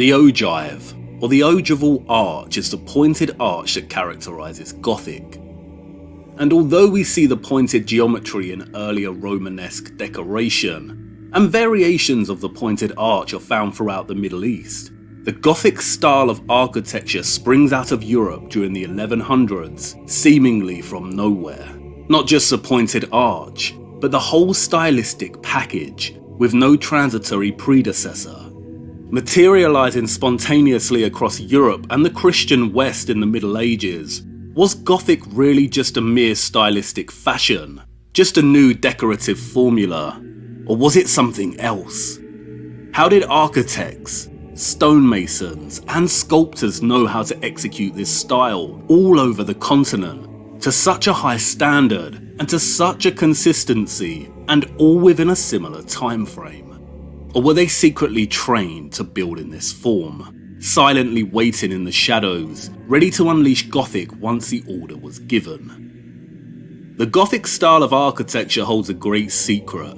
The ogive, or the ogival arch, is the pointed arch that characterises Gothic. And although we see the pointed geometry in earlier Romanesque decoration, and variations of the pointed arch are found throughout the Middle East, the Gothic style of architecture springs out of Europe during the 1100s, seemingly from nowhere. Not just the pointed arch, but the whole stylistic package, with no transitory predecessor. Materializing spontaneously across Europe and the Christian West in the Middle Ages, was Gothic really just a mere stylistic fashion? Just a new decorative formula? Or was it something else? How did architects, stonemasons, and sculptors know how to execute this style all over the continent to such a high standard and to such a consistency, and all within a similar time frame? Or were they secretly trained to build in this form, silently waiting in the shadows, ready to unleash Gothic once the order was given? The Gothic style of architecture holds a great secret,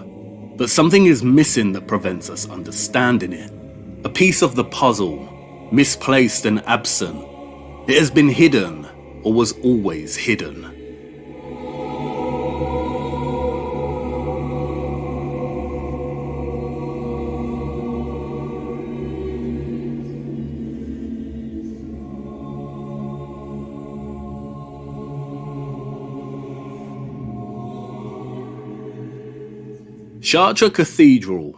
but something is missing that prevents us understanding it. A piece of the puzzle, misplaced and absent. It has been hidden, or was always hidden. Chartres Cathedral,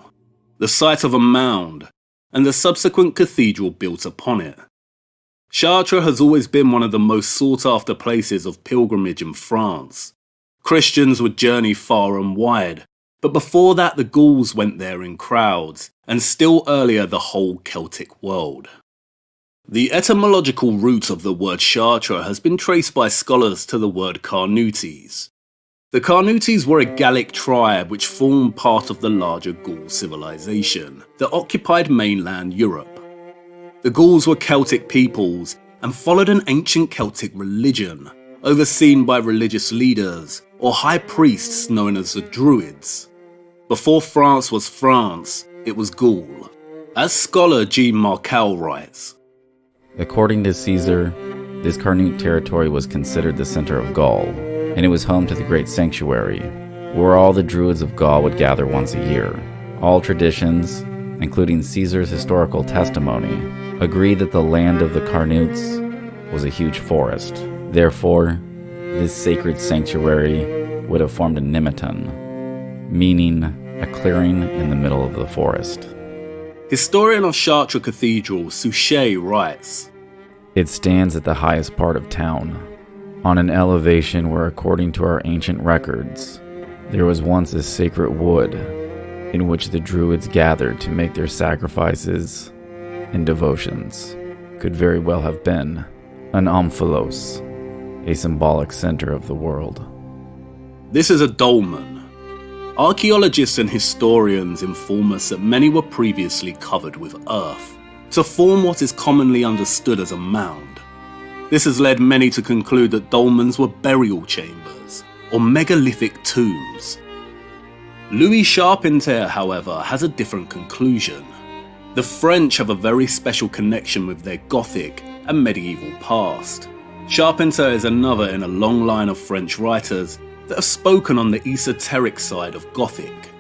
the site of a mound, and the subsequent cathedral built upon it. Chartres has always been one of the most sought-after places of pilgrimage in France. Christians would journey far and wide, but before that the Gauls went there in crowds, and still earlier the whole Celtic world. The etymological root of the word Chartres has been traced by scholars to the word Carnutes. The Carnutes were a Gallic tribe which formed part of the larger Gaul civilization that occupied mainland Europe. The Gauls were Celtic peoples and followed an ancient Celtic religion, overseen by religious leaders or high priests known as the Druids. Before France was France, it was Gaul. As scholar Jean Markel writes, according to Caesar, this Carnute territory was considered the center of Gaul, and it was home to the great sanctuary, where all the Druids of Gaul would gather once a year. All traditions, including Caesar's historical testimony, agree that the land of the Carnutes was a huge forest. Therefore, this sacred sanctuary would have formed a nimeton, meaning a clearing in the middle of the forest. Historian of Chartres Cathedral Suchet writes, it stands at the highest part of town, on an elevation where, according to our ancient records, there was once a sacred wood in which the Druids gathered to make their sacrifices and devotions. Could very well have been an omphalos, a symbolic center of the world. This is a dolmen. Archaeologists and historians inform us that many were previously covered with earth to form what is commonly understood as a mound. This has led many to conclude that dolmens were burial chambers or megalithic tombs. Louis Charpentier, however, has a different conclusion. The French have a very special connection with their Gothic and medieval past. Charpentier is another in a long line of French writers that have spoken on the esoteric side of Gothic.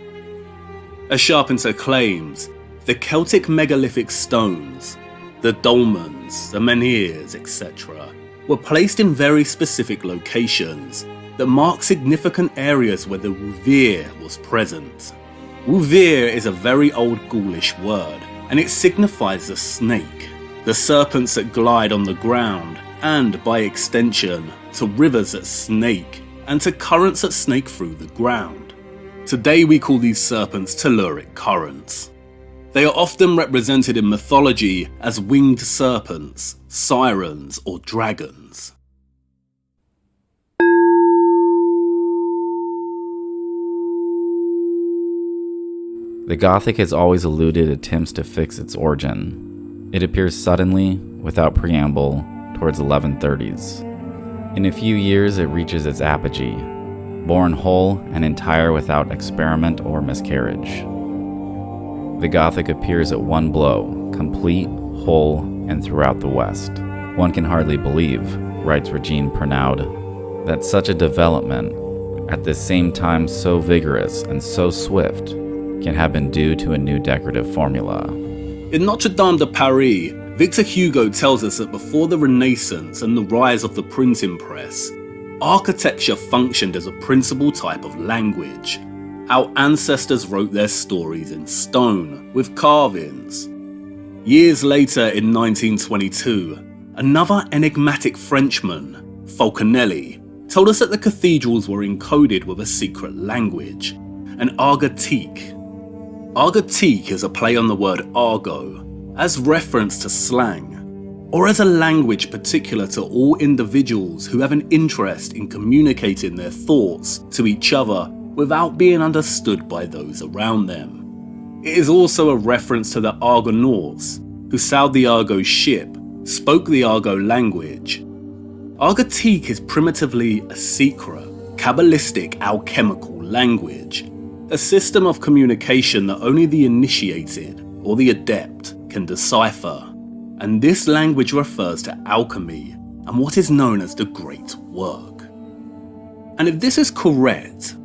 As Charpentier claims, the Celtic megalithic stones, the dolmens, the menhirs, etc., were placed in very specific locations that mark significant areas where the rouvir was present. Rouvir is a very old Gaulish word, and it signifies the snake, the serpents that glide on the ground, and by extension, to rivers that snake, and to currents that snake through the ground. Today we call these serpents telluric currents. They are often represented in mythology as winged serpents, sirens, or dragons. The Gothic has always eluded attempts to fix its origin. It appears suddenly, without preamble, towards 1130s. In a few years it reaches its apogee, born whole and entire without experiment or miscarriage. The Gothic appears at one blow, complete, Hull, and throughout the West. One can hardly believe, writes Regine Pernaud, that such a development, at the same time so vigorous and so swift, can have been due to a new decorative formula. In Notre Dame de Paris, Victor Hugo tells us that before the Renaissance and the rise of the printing press, architecture functioned as a principal type of language. Our ancestors wrote their stories in stone, with carvings. Years later, in 1922, another enigmatic Frenchman, Falconelli, told us that the cathedrals were encoded with a secret language, an argotique. Argotique is a play on the word argot, as reference to slang, or as a language particular to all individuals who have an interest in communicating their thoughts to each other without being understood by those around them. It is also a reference to the Argonauts, who sailed the Argo ship, spoke the Argo language. Argotique is primitively a secret, Kabbalistic alchemical language, a system of communication that only the initiated or the adept can decipher, and this language refers to alchemy and what is known as the Great Work. And if this is correct,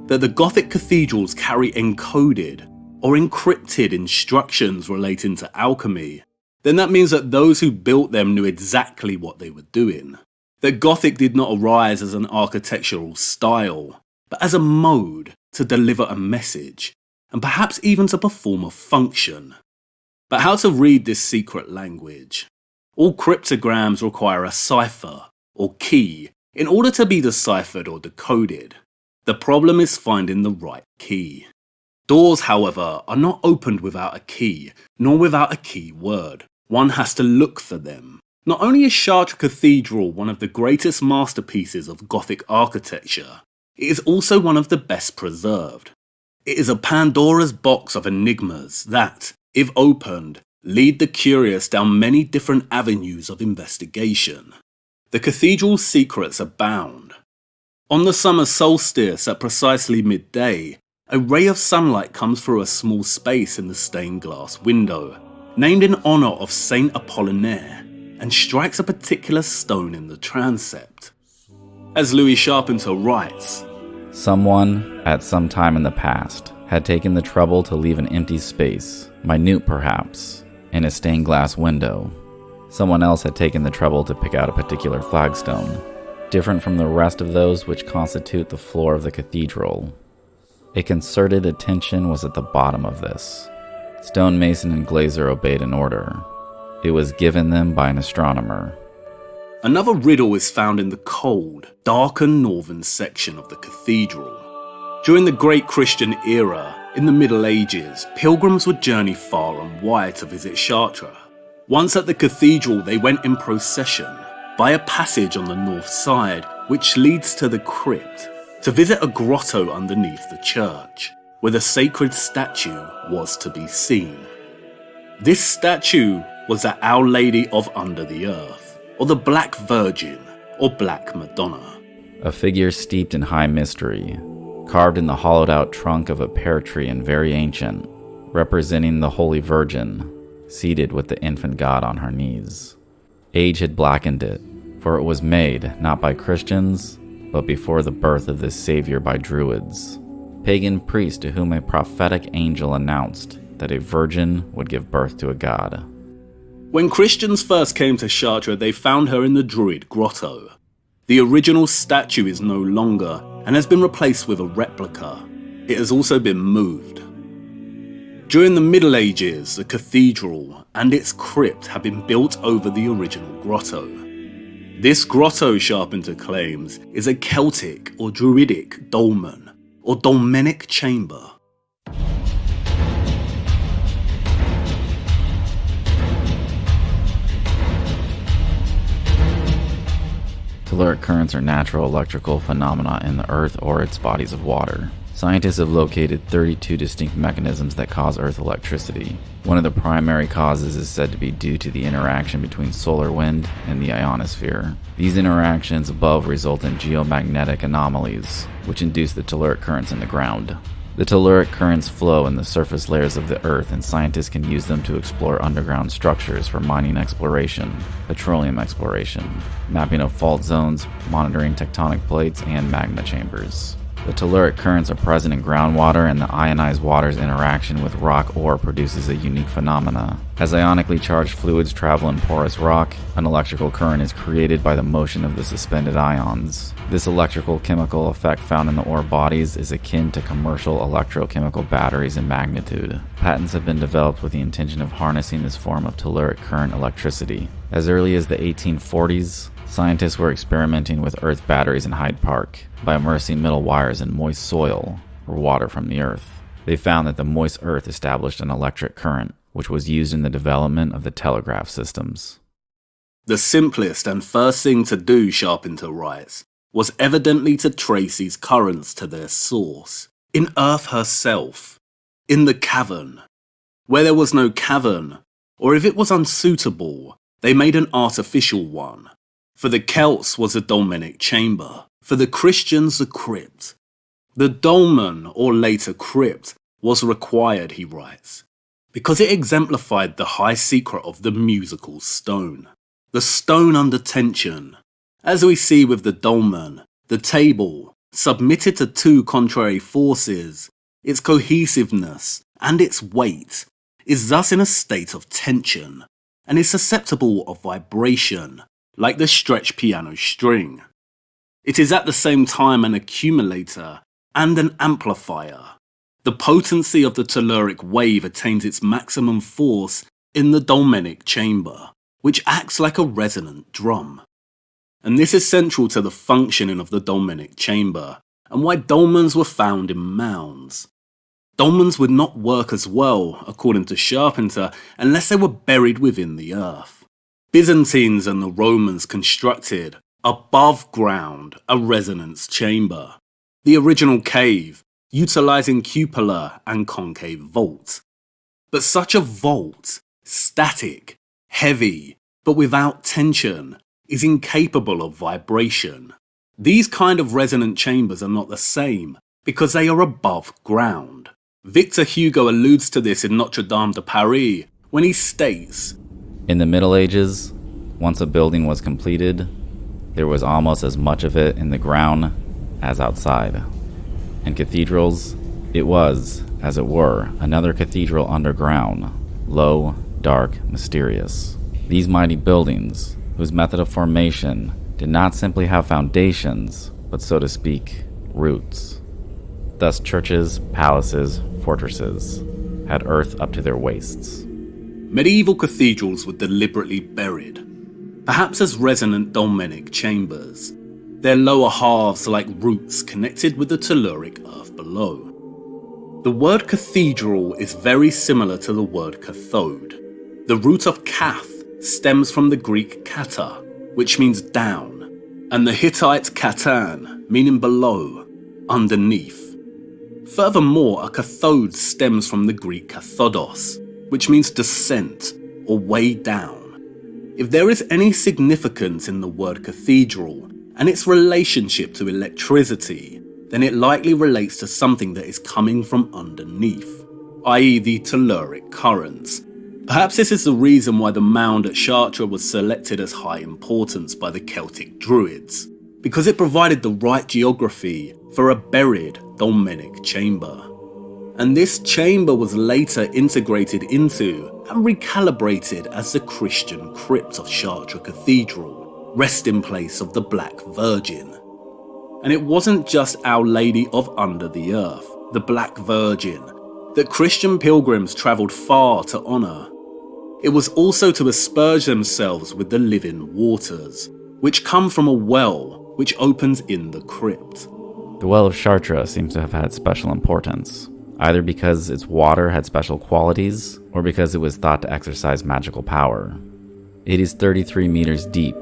that the Gothic cathedrals carry encoded or encrypted instructions relating to alchemy, then that means that those who built them knew exactly what they were doing. That Gothic did not arise as an architectural style, but as a mode to deliver a message, and perhaps even to perform a function. But how to read this secret language? All cryptograms require a cipher, or key, in order to be deciphered or decoded. The problem is finding the right key. Doors, however, are not opened without a key, nor without a key word. One has to look for them. Not only is Chartres Cathedral one of the greatest masterpieces of Gothic architecture, it is also one of the best preserved. It is a Pandora's box of enigmas that, if opened, lead the curious down many different avenues of investigation. The cathedral's secrets abound. On the summer solstice at precisely midday, a ray of sunlight comes through a small space in the stained glass window, named in honour of Saint Apollinaire, and strikes a particular stone in the transept. As Louis Charpentier writes, someone, at some time in the past, had taken the trouble to leave an empty space, minute perhaps, in a stained glass window. Someone else had taken the trouble to pick out a particular flagstone, different from the rest of those which constitute the floor of the cathedral. A concerted attention was at the bottom of this. Stonemason and glazier obeyed an order. It was given them by an astronomer. Another riddle is found in the cold, darkened northern section of the cathedral. During the Great Christian Era, in the Middle Ages, pilgrims would journey far and wide to visit Chartres. Once at the cathedral, they went in procession by a passage on the north side, which leads to the crypt, to visit a grotto underneath the church, where the sacred statue was to be seen. This statue was the Our Lady of Under the Earth, or the Black Virgin, or Black Madonna. A figure steeped in high mystery, carved in the hollowed-out trunk of a pear tree and very ancient, representing the Holy Virgin, seated with the infant God on her knees. Age had blackened it, for it was made not by Christians, but before the birth of this Savior by Druids, pagan priests to whom a prophetic angel announced that a virgin would give birth to a god. When Christians first came to Chartres, they found her in the Druid grotto. The original statue is no longer and has been replaced with a replica. It has also been moved. During the Middle Ages, the cathedral and its crypt have been built over the original grotto. This grotto, Charpentier claims, is a Celtic or Druidic dolmen, or dolmenic chamber. Telluric currents are natural electrical phenomena in the Earth or its bodies of water. Scientists have located 32 distinct mechanisms that cause Earth electricity. One of the primary causes is said to be due to the interaction between solar wind and the ionosphere. These interactions above result in geomagnetic anomalies, which induce the telluric currents in the ground. The telluric currents flow in the surface layers of the Earth, and scientists can use them to explore underground structures for mining exploration, petroleum exploration, mapping of fault zones, monitoring tectonic plates, and magma chambers. The telluric currents are present in groundwater, and the ionized water's interaction with rock ore produces a unique phenomena. As ionically charged fluids travel in porous rock, an electrical current is created by the motion of the suspended ions. This electrical chemical effect found in the ore bodies is akin to commercial electrochemical batteries in magnitude. Patents have been developed with the intention of harnessing this form of telluric current electricity. As early as the 1840s, scientists were experimenting with earth batteries in Hyde Park by immersing metal wires in moist soil, or water from the earth. They found that the moist earth established an electric current, which was used in the development of the telegraph systems. The simplest and first thing to do, Sharpinter writes, was evidently to trace these currents to their source, in Earth herself, in the cavern. Where there was no cavern, or if it was unsuitable, they made an artificial one. For the Celts was a dolmenic chamber, for the Christians a crypt. The dolmen, or later crypt, was required, he writes, because it exemplified the high secret of the musical stone. The stone under tension. As we see with the dolmen, the table, submitted to two contrary forces, its cohesiveness and its weight, is thus in a state of tension, and is susceptible of vibration, like the stretched piano string. It is at the same time an accumulator and an amplifier. The potency of the telluric wave attains its maximum force in the dolmenic chamber, which acts like a resonant drum. And this is central to the functioning of the dolmenic chamber, and why dolmens were found in mounds. Dolmens would not work as well, according to Sharpinter, unless they were buried within the earth. Byzantines and the Romans constructed, above ground, a resonance chamber, the original cave, utilizing cupola and concave vault. But such a vault, static, heavy, but without tension, is incapable of vibration. These kind of resonant chambers are not the same, because they are above ground. Victor Hugo alludes to this in Notre Dame de Paris, when he states, In the Middle Ages, once a building was completed, there was almost as much of it in the ground as outside. In cathedrals, it was, as it were, another cathedral underground, low, dark, mysterious. These mighty buildings, whose method of formation did not simply have foundations, but so to speak, roots. Thus churches, palaces, fortresses had earth up to their waists. Medieval cathedrals were deliberately buried, perhaps as resonant dolmenic chambers, their lower halves like roots connected with the telluric earth below. The word cathedral is very similar to the word cathode. The root of kath stems from the Greek kata, which means down, and the Hittite katan, meaning below, underneath. Furthermore, a cathode stems from the Greek kathodos, which means descent or way down. If there is any significance in the word cathedral and its relationship to electricity, then it likely relates to something that is coming from underneath, i.e. the telluric currents. Perhaps this is the reason why the mound at Chartres was selected as high importance by the Celtic Druids, because it provided the right geography for a buried dolmenic chamber. And this chamber was later integrated into and recalibrated as the Christian crypt of Chartres Cathedral, resting place of the Black Virgin. And it wasn't just Our Lady of Under the Earth, the Black Virgin, that Christian pilgrims travelled far to honour. It was also to asperge themselves with the living waters, which come from a well which opens in the crypt. The well of Chartres seems to have had special importance, either because its water had special qualities, or because it was thought to exercise magical power. It is 33 meters deep,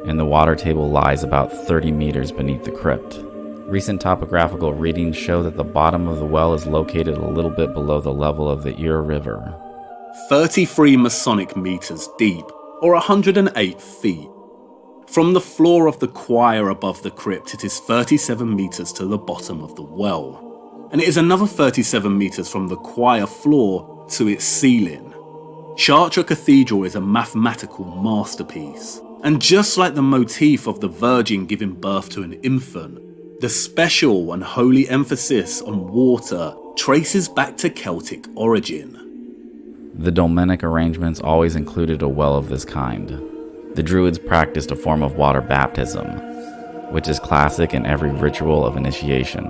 and the water table lies about 30 meters beneath the crypt. Recent topographical readings show that the bottom of the well is located a little bit below the level of the Eure River. 33 Masonic meters deep, or 108 feet. From the floor of the choir above the crypt, it is 37 meters to the bottom of the well. and it is another 37 metres from the choir floor to its ceiling. Chartres Cathedral is a mathematical masterpiece, and just like the motif of the Virgin giving birth to an infant, the special and holy emphasis on water traces back to Celtic origin. The dolmenic arrangements always included a well of this kind. The Druids practiced a form of water baptism, which is classic in every ritual of initiation.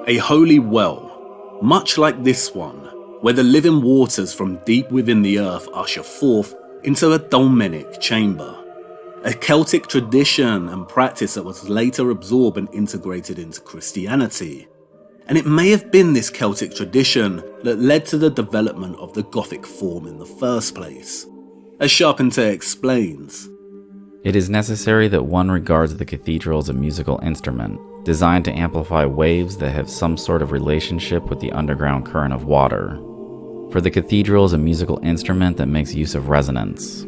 A holy well, much like this one, where the living waters from deep within the earth usher forth into a dolmenic chamber. A Celtic tradition and practice that was later absorbed and integrated into Christianity. And it may have been this Celtic tradition that led to the development of the Gothic form in the first place. As Charpentier explains, it is necessary that one regards the cathedral as a musical instrument, designed to amplify waves that have some sort of relationship with the underground current of water. For the cathedral is a musical instrument that makes use of resonance.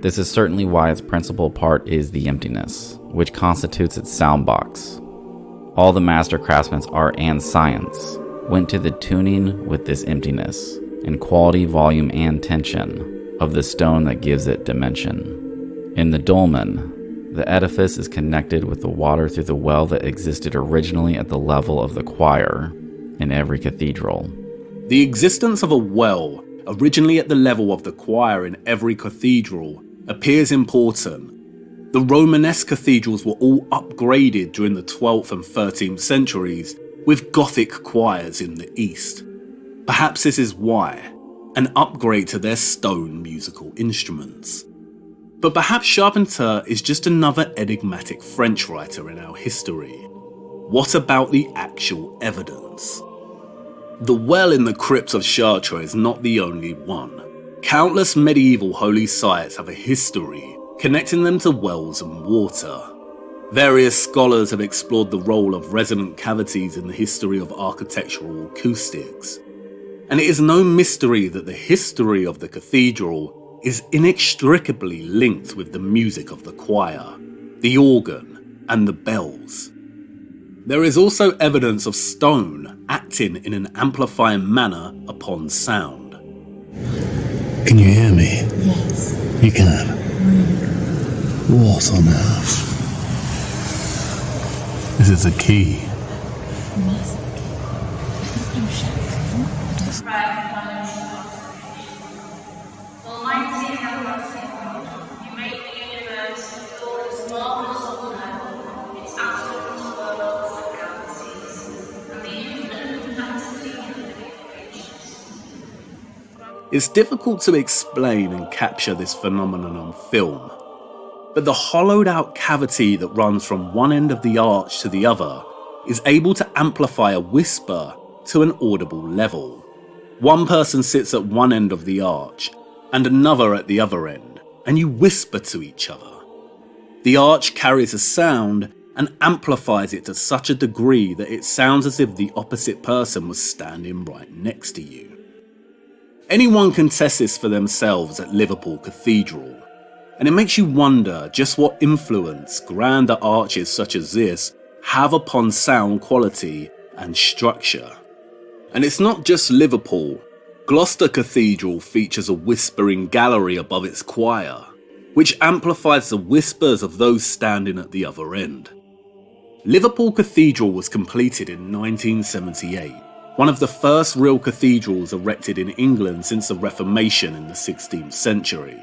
This is certainly why its principal part is the emptiness, which constitutes its sound box. All the master craftsmen's art and science went to the tuning with this emptiness, in quality, volume, and tension of the stone that gives it dimension. In the dolmen, the edifice is connected with the water through the well that existed originally at the level of the choir in every cathedral. The existence of a well, originally at the level of the choir in every cathedral, appears important. The Romanesque cathedrals were all upgraded during the 12th and 13th centuries with Gothic choirs in the east. Perhaps this is why, an upgrade to their stone musical instruments. But perhaps Charpentier is just another enigmatic French writer in our history. What about the actual evidence? The well in the crypt of Chartres is not the only one. Countless medieval holy sites have a history connecting them to wells and water. Various scholars have explored the role of resonant cavities in the history of architectural acoustics. And it is no mystery that the history of the cathedral is inextricably linked with the music of the choir, the organ, and the bells. There is also evidence of stone acting in an amplifying manner upon sound. Can you hear me? Yes. You can? What on earth? This is a key. Almighty and everlasting God, you make the universe with all its marvellous order, its absolute worlds and galaxies, and the infinite complexity of living creatures. It's difficult to explain and capture this phenomenon on film, but the hollowed out cavity that runs from one end of the arch to the other is able to amplify a whisper to an audible level. One person sits at one end of the arch and another at the other end, and you whisper to each other. The arch carries a sound and amplifies it to such a degree that it sounds as if the opposite person was standing right next to you. Anyone can test this for themselves at Liverpool Cathedral, and it makes you wonder just what influence grander arches such as this have upon sound quality and structure. And it's not just Liverpool. Gloucester Cathedral features a whispering gallery above its choir, which amplifies the whispers of those standing at the other end. Liverpool Cathedral was completed in 1978, one of the first real cathedrals erected in England since the Reformation in the 16th century.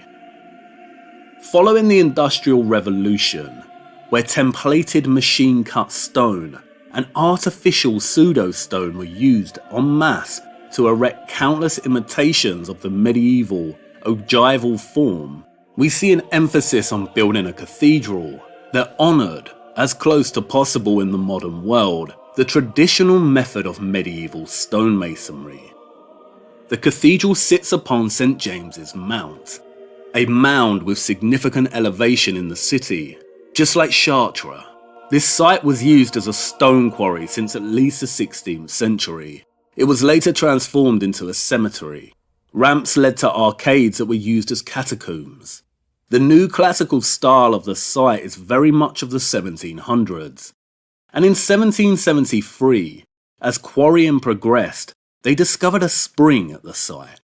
Following the Industrial Revolution, where templated machine-cut stone and artificial pseudo-stone were used en masse to erect countless imitations of the medieval ogival form, we see an emphasis on building a cathedral that honoured, as close to possible in the modern world, the traditional method of medieval stonemasonry. The cathedral sits upon St. James's Mount, a mound with significant elevation in the city. Just like Chartres, this site was used as a stone quarry since at least the 16th century. It was later transformed into a cemetery. Ramps led to arcades that were used as catacombs. The new classical style of the site is very much of the 1700s. And in 1773, As quarrying progressed, they discovered a spring at the site.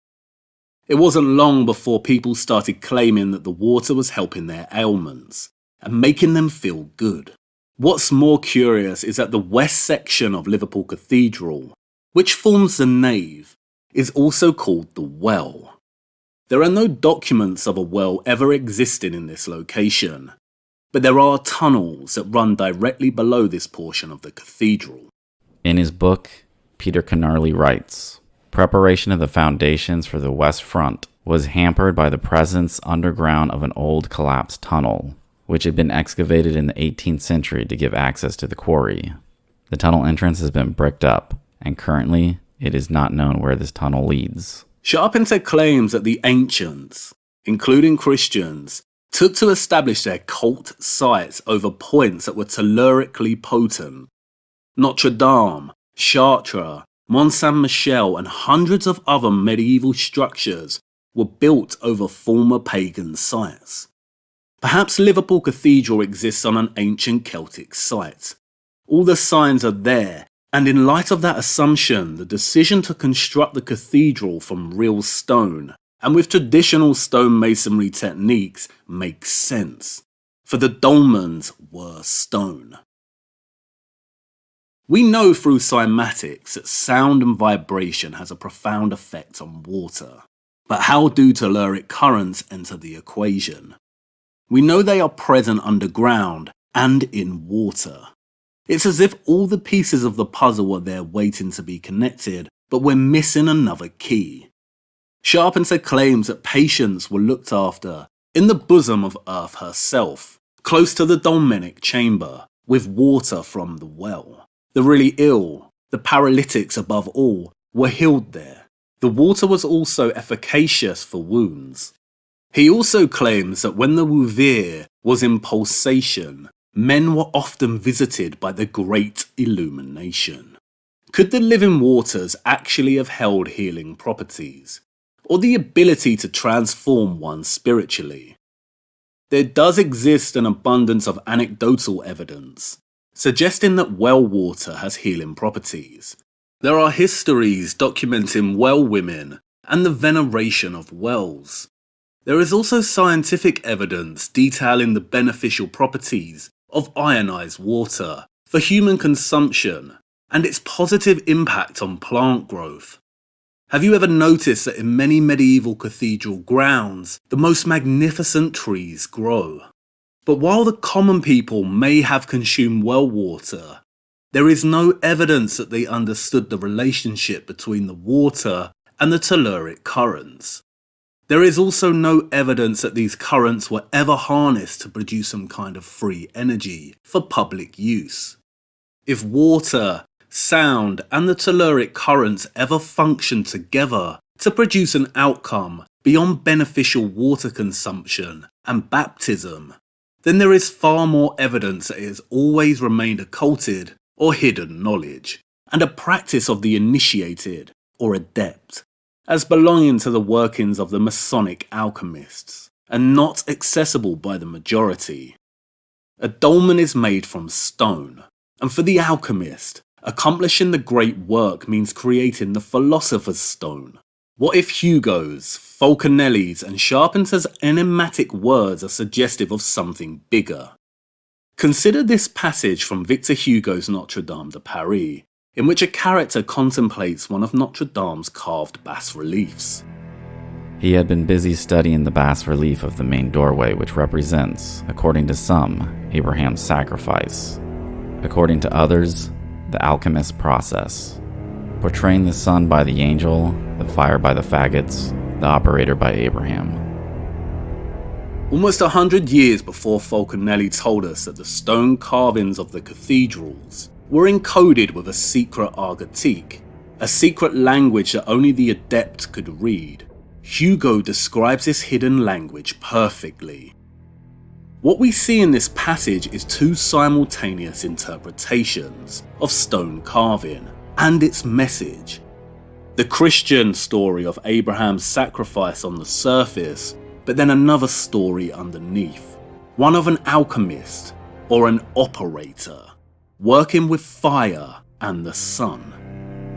It wasn't long before people started claiming that the water was helping their ailments and making them feel good. What's more curious is that the west section of Liverpool Cathedral, which forms the nave, is also called the well. There are no documents of a well ever existing in this location, but there are tunnels that run directly below this portion of the cathedral. In his book, Peter Canarley writes, "Preparation of the foundations for the west front was hampered by the presence underground of an old collapsed tunnel, which had been excavated in the 18th century to give access to the quarry. The tunnel entrance has been bricked up, and currently it is not known where this tunnel leads." Charpentier claims that the ancients, including Christians, took to establish their cult sites over points that were tellurically potent. Notre Dame, Chartres, Mont Saint-Michel, and hundreds of other medieval structures were built over former pagan sites. Perhaps Liverpool Cathedral exists on an ancient Celtic site. All the signs are there, and in light of that assumption, the decision to construct the cathedral from real stone and with traditional stonemasonry techniques makes sense, for the dolmens were stone. We know through cymatics that sound and vibration has a profound effect on water. But how do telluric currents enter the equation? We know they are present underground and in water. It's as if all the pieces of the puzzle are there waiting to be connected, but we're missing another key. Charpentier claims that patients were looked after in the bosom of Earth herself, close to the dolmenic chamber, with water from the well. The really ill, the paralytics above all, were healed there. The water was also efficacious for wounds. He also claims that when the Wouvir was in pulsation, men were often visited by the Great Illumination. Could the living waters actually have held healing properties, or the ability to transform one spiritually? There does exist an abundance of anecdotal evidence suggesting that well water has healing properties. There are histories documenting well women and the veneration of wells. There is also scientific evidence detailing the beneficial properties of ionized water for human consumption and its positive impact on plant growth. Have you ever noticed that in many medieval cathedral grounds, the most magnificent trees grow? But while the common people may have consumed well water, there is no evidence that they understood the relationship between the water and the telluric currents. There is also no evidence that these currents were ever harnessed to produce some kind of free energy for public use. If water, sound, and the telluric currents ever functioned together to produce an outcome beyond beneficial water consumption and baptism, then there is far more evidence that it has always remained occulted or hidden knowledge, and a practice of the initiated or adept, as belonging to the workings of the Masonic alchemists, and not accessible by the majority. A dolmen is made from stone, and for the alchemist, accomplishing the great work means creating the philosopher's stone. What if Hugo's, Falconelli's, and Charpentier's enigmatic words are suggestive of something bigger? Consider this passage from Victor Hugo's Notre Dame de Paris, in which a character contemplates one of Notre Dame's carved bas-reliefs. He had been busy studying the bas-relief of the main doorway, which represents, according to some, Abraham's sacrifice. According to others, the alchemist's process, portraying the sun by the angel, the fire by the faggots, the operator by Abraham. Almost 100 years before Falconelli told us that the stone carvings of the cathedrals were encoded with a secret argotique, a secret language that only the adept could read, Hugo describes this hidden language perfectly. What we see in this passage is two simultaneous interpretations of stone carving and its message. The Christian story of Abraham's sacrifice on the surface, but then another story underneath, one of an alchemist or an operator, working with fire and the sun.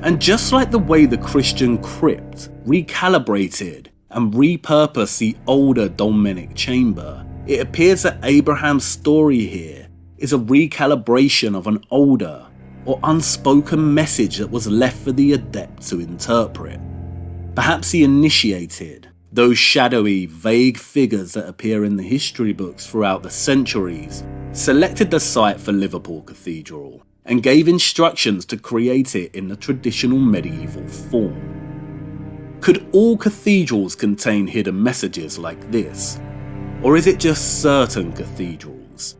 And just like the way the Christian crypt recalibrated and repurposed the older Dolmenic chamber, it appears that Abraham's story here is a recalibration of an older or unspoken message that was left for the adept to interpret. Perhaps the initiated, those shadowy, vague figures that appear in the history books throughout the centuries, selected the site for Liverpool Cathedral and gave instructions to create it in the traditional medieval form. Could all cathedrals contain hidden messages like this? Or is it just certain cathedrals?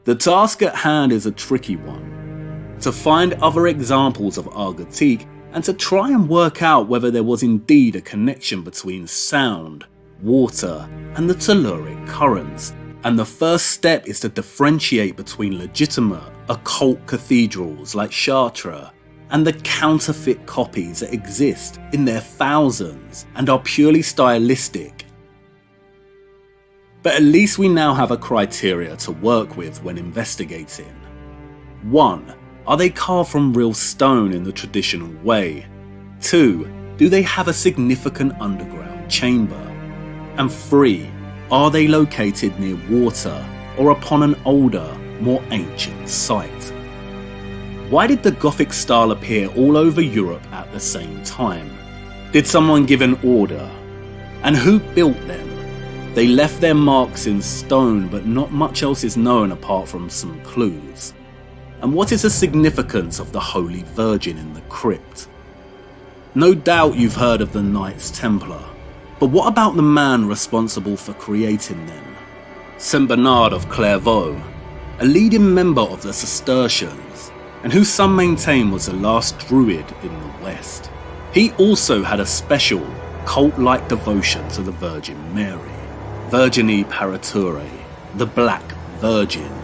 The task at hand is a tricky one. To find other examples of argotique and to try and work out whether there was indeed a connection between sound, water, and the telluric currents. And the first step is to differentiate between legitimate, occult cathedrals like Chartres and the counterfeit copies that exist in their thousands and are purely stylistic. But at least we now have a criteria to work with when investigating. 1. Are they carved from real stone in the traditional way? 2. Do they have a significant underground chamber? And 3. Are they located near water or upon an older, more ancient site? Why did the Gothic style appear all over Europe at the same time? Did someone give an order? And who built them? They left their marks in stone, but not much else is known apart from some clues. And what is the significance of the Holy Virgin in the crypt? No doubt you've heard of the Knights Templar, but what about the man responsible for creating them? Saint Bernard of Clairvaux, a leading member of the Cistercians, and who some maintain was the last druid in the West. He also had a special, cult-like devotion to the Virgin Mary, Virgini Parature, the Black Virgin.